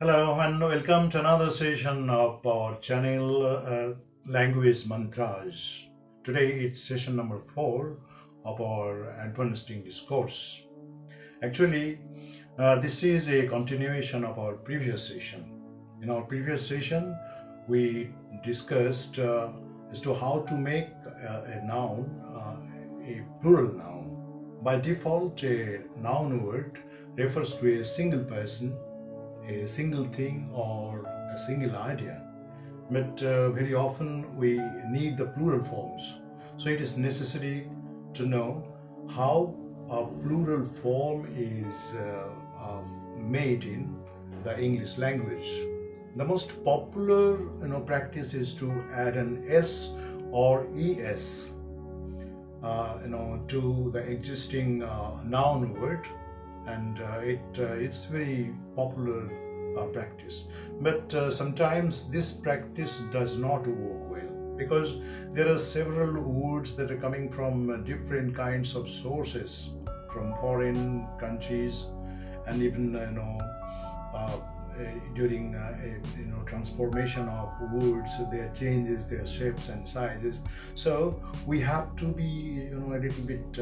Hello and welcome to another session of our channel Language Mantras. Today it's session number 4 of our Advanced English course. Actually, this is a continuation of our previous session. In our previous session, we discussed as to how to make a noun a plural noun. By default, a noun word refers to a single person, a single thing, or a single idea. But very often we need the plural forms. So it is necessary to know how a plural form is made in the English language. The most popular practice is to add an s or es to the existing noun word, and it's very popular practice. But sometimes this practice does not work well because there are several words that are coming from different kinds of sources, from foreign countries, and even uh, during transformation of words, there changes their shapes and sizes. So we have to be a little bit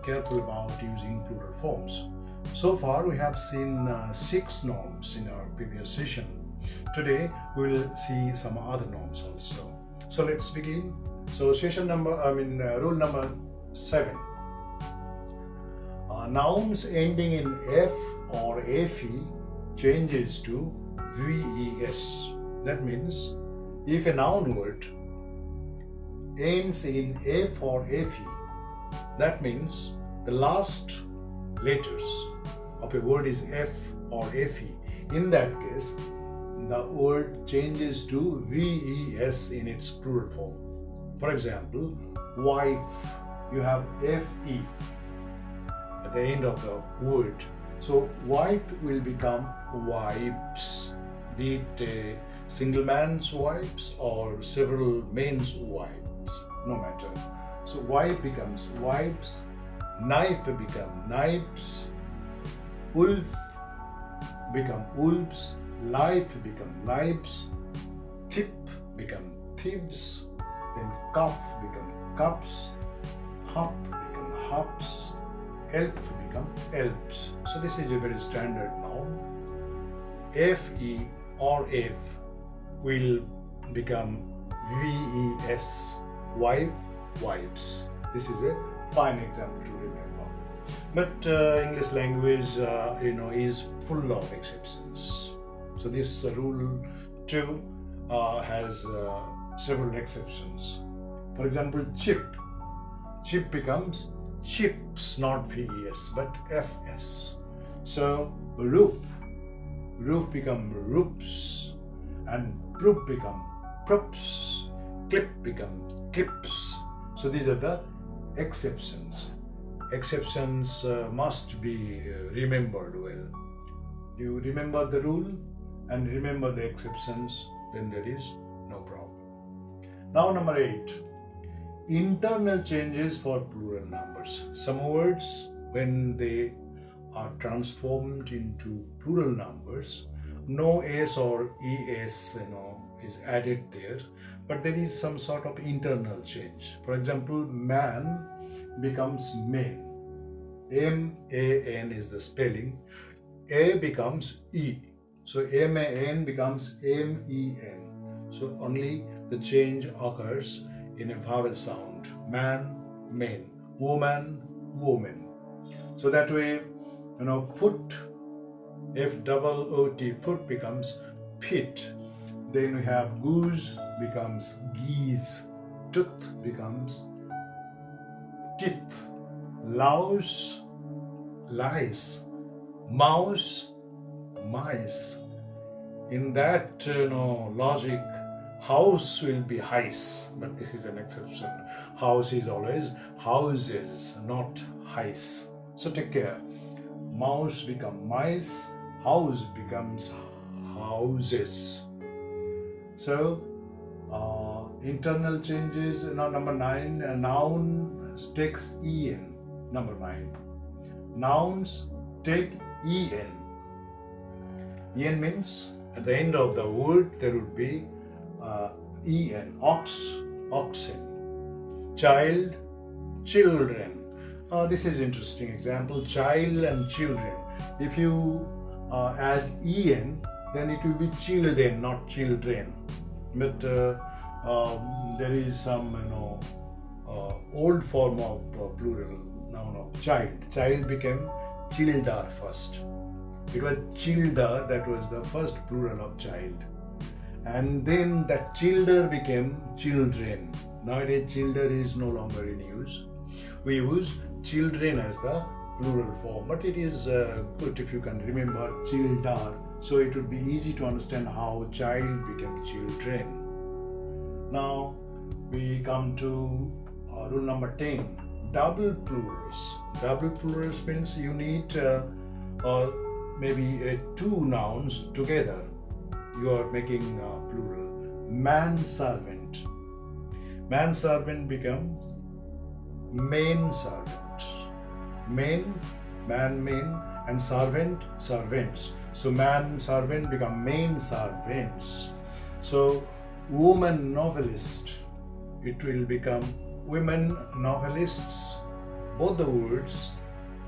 careful about using plural forms. So far we have seen 6 norms in our previous session. Today we will see some other norms also. So let's begin. So rule number 7. Nouns ending in f or fe changes to ves. That means if a noun word ends in f or fe, that means the last letters of a word is f or fe. In that case, the word changes to ves in its plural form. For example, wife, you have fe at the end of the word. So wife will become wives, be it a single man's wives or several men's wives, no matter. So wife becomes wives, knife become knives, wolf become wolves, life become lives, tip become thieves, then cuff become cups, hop become hops, elf become elves. So this is a very standard noun. Fe or f will become ves, wife, wives. This is a fine example to remember. But English language, is full of exceptions. So this rule 2 has several exceptions. For example, chip. Chip becomes chips, not ves, but fs. So roof. Roof become roofs, and proof become proofs. Clip becomes clips. So these are the exceptions. Exceptions must be remembered well. You remember the rule and remember the exceptions, then there is no problem. Now number 8. Internal changes for plural numbers. Some words, when they are transformed into plural numbers, no s or es is added there, but there is some sort of internal change. For example, man becomes men. man is the spelling. A becomes e. So man becomes men. So only the change occurs in a vowel sound. Man, men. Woman, woman. So that way, foot, F-double-O-T, foot becomes pit. Then we have goose becomes geese. Tooth becomes teeth. Louse, lice. Mouse, mice. In that logic, house will be heis, but this is an exception. House is always houses, not heis. So take care. Mouse become mice, house becomes houses. So internal changes. Now number 9, a noun takes en. Number 9, nouns take en. En means at the end of the word there would be en, oxen. Child, children. This is interesting example, child and children. If you add en, then it will be children, not children. But there is some old form of plural noun of child. Child became childar first. It was childar, that was the first plural of child. And then that childer became children. Nowadays childer is no longer in use. We use children as the plural form, but it is good if you can remember childar, so it would be easy to understand how child became children. Now we come to rule number 10, double plurals. Double plurals means you need maybe two nouns together. You are making plural. Man servant. Man servant becomes main servant. Main, man, main, and servant, servants. So man servant become main servants. So woman novelist, it will become women novelists. Both the words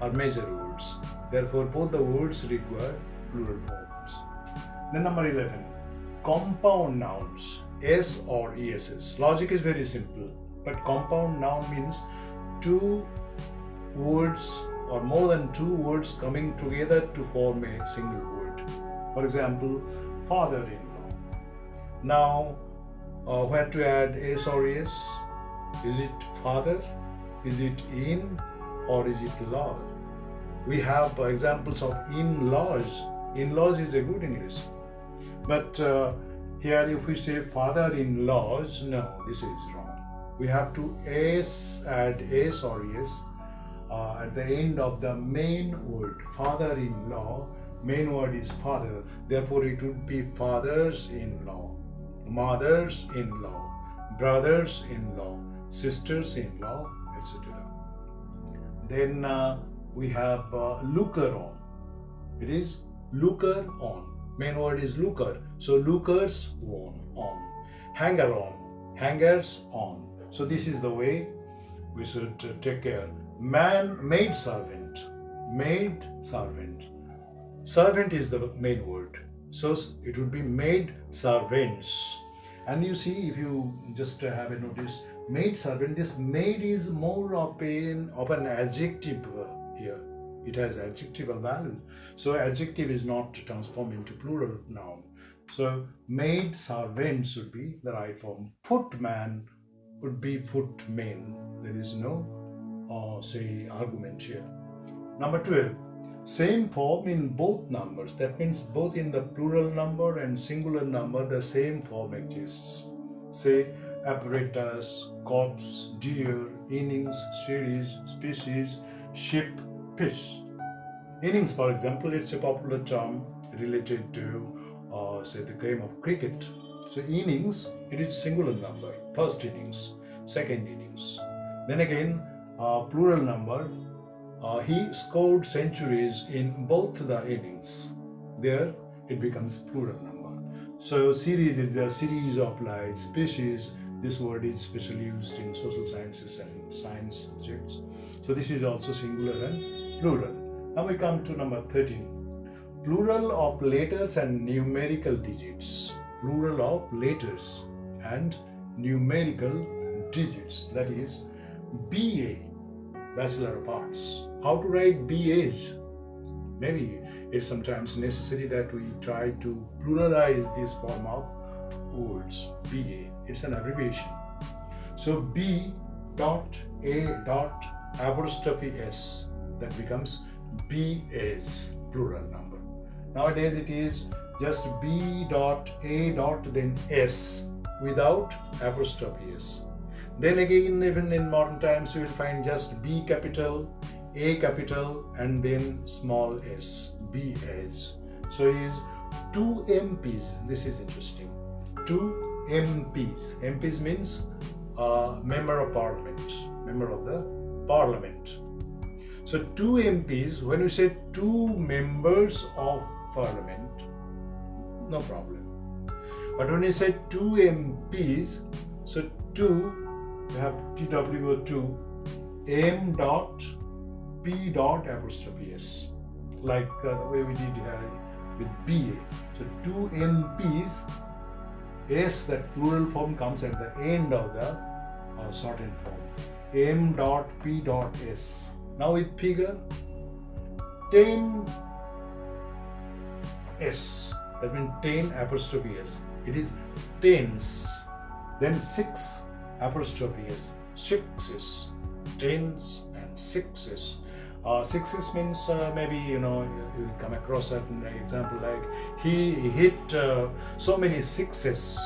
are major words. Therefore, both the words require plural forms. Then number 11, compound nouns, s or ess. Logic is very simple, but compound noun means two words or more than two words coming together to form a single word. For example, father-in-law. Now, where to add s or es? Is it father? Is it in? Or is it law? We have examples of in-laws. In-laws is a good English. But here if we say father-in-laws, no, this is wrong. We have to add s or es at the end of the main word. Father-in-law, main word is father. Therefore it would be fathers-in-law, mothers-in-law, brothers-in-law, sisters-in-law, etc. Then we have looker on. It is looker on. Main word is looker. So lookers on. Hanger on. Hangers on. So this is the way we should take care. Maid servant. Maid servant. Servant is the main word. So it would be maid servants. And you see, if you just have a notice, maid servant, this maid is more of an adjective here. It has adjectival value. So adjective is not transformed into plural noun. So maid servant should be the right form. Footman would be footmen. There is no argument here. Number 12, same form in both numbers. That means both in the plural number and singular number, the same form exists. Say apparatus, corpse, deer, innings, series, species, ship, fish. Innings, for example, it's a popular term related to say the game of cricket. So innings, it is singular number. First innings, second innings. Then again, plural number. He scored centuries in both the innings. There, it becomes plural number. So series is the series of like species. This word is specially used in social sciences and science subjects. So this is also singular and plural. Now we come to number 13. Plural of letters and numerical digits. Plural of letters and numerical digits. That is BA, Bachelor of Arts. How to write BAs? Maybe it's sometimes necessary that we try to pluralize this form of words. BA, it's an abbreviation. So B dot A dot apostrophe S, that becomes BAs, plural number. Nowadays it is just B dot A dot then S without apostrophe S. Then again, even in modern times, you will find just B capital, A capital, and then small s, BAs. So is 2 MPs. This is interesting. 2 MPs. MPs means member of parliament, member of the parliament. So 2 MPs, when you say 2 members of parliament, no problem. But when you say 2 MPs, so 2, you have TWO2, M dot P dot apostrophe S, like the way we did with BA. So 2 MPs, S, that plural form comes at the end of the shortened form. M dot P dot S. Now with figure 10 S, that means 10 apostrophe S. It is tens. Then 6 apostrophe S, sixes, tens and sixes. Sixes means maybe you'll come across certain example like he hit so many sixes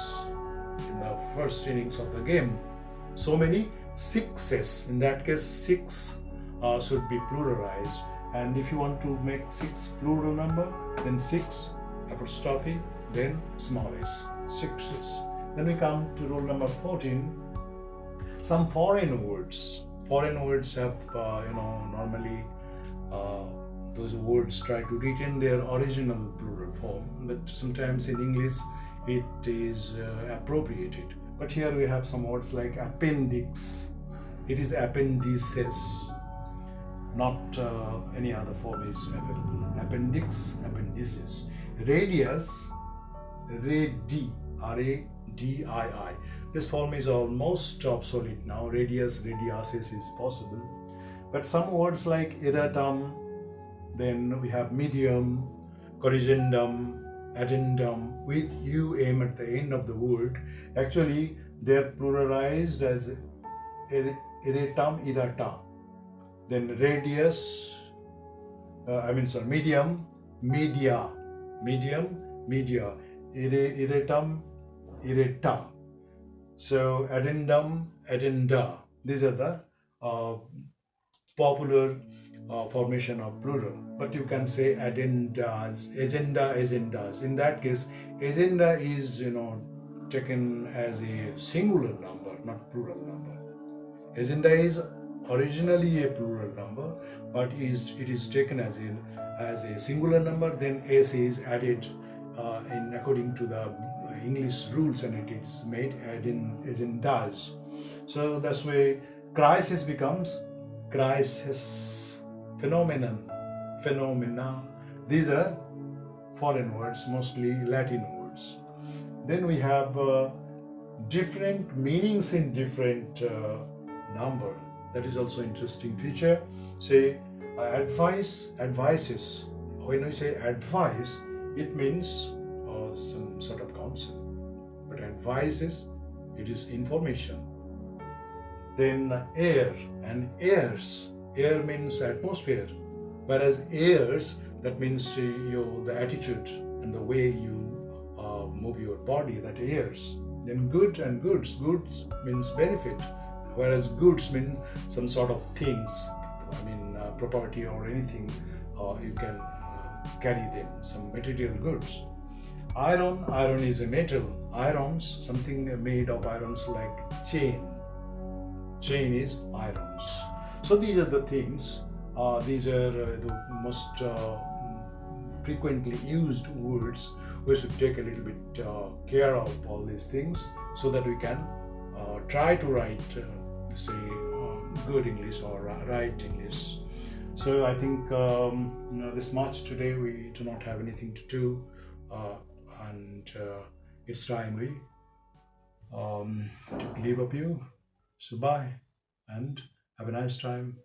in the first innings of the game. So many sixes. In that case, 6 should be pluralized. And if you want to make 6 plural number, then 6 apostrophe, then small s, sixes. Then we come to rule number 14. Some foreign words. Foreign words have, normally those words try to retain their original plural form, but sometimes in English it is appropriated. But here we have some words like appendix. It is appendices. Not any other form is available. Appendix, appendices. Radius, radi, R-A-D-I-I. This form is almost obsolete now. Radius, radiasis is possible. But some words like erratum, then we have medium, corrigendum, addendum with um at the end of the word. Actually, they are pluralized as erratum, errata. Then radius, medium, media, medium, media, erratum, errata. So addendum, addenda. These are the popular formation of plural. But you can say addendas, agenda, agendas. In that case, agenda is taken as a singular number, not plural number. Agenda is originally a plural number, but it is taken as a singular number. Then s is added in according to the English rules, and it is made agendas. So that's why crisis becomes crisis, phenomenon, phenomena. These are foreign words, mostly Latin words. Then we have different meanings in different number. That is also interesting feature. Say advice, advices. When we say advice, it means some sort of counsel. But advices, it is information. Then air and airs. Air means atmosphere, whereas airs, that means the attitude and the way you move your body, that airs. Then good and goods. Goods means benefit, whereas goods mean some sort of things, property or anything, you can carry them, some material goods. Iron, iron is a metal. Irons, something made of irons like chain. Chain is irons. So these are the things. These are the most frequently used words. We should take a little bit care of all these things so that we can try to write, good English or right English. So I think this much today. We do not have anything to do, and it's time we leave up you. So bye and have a nice time.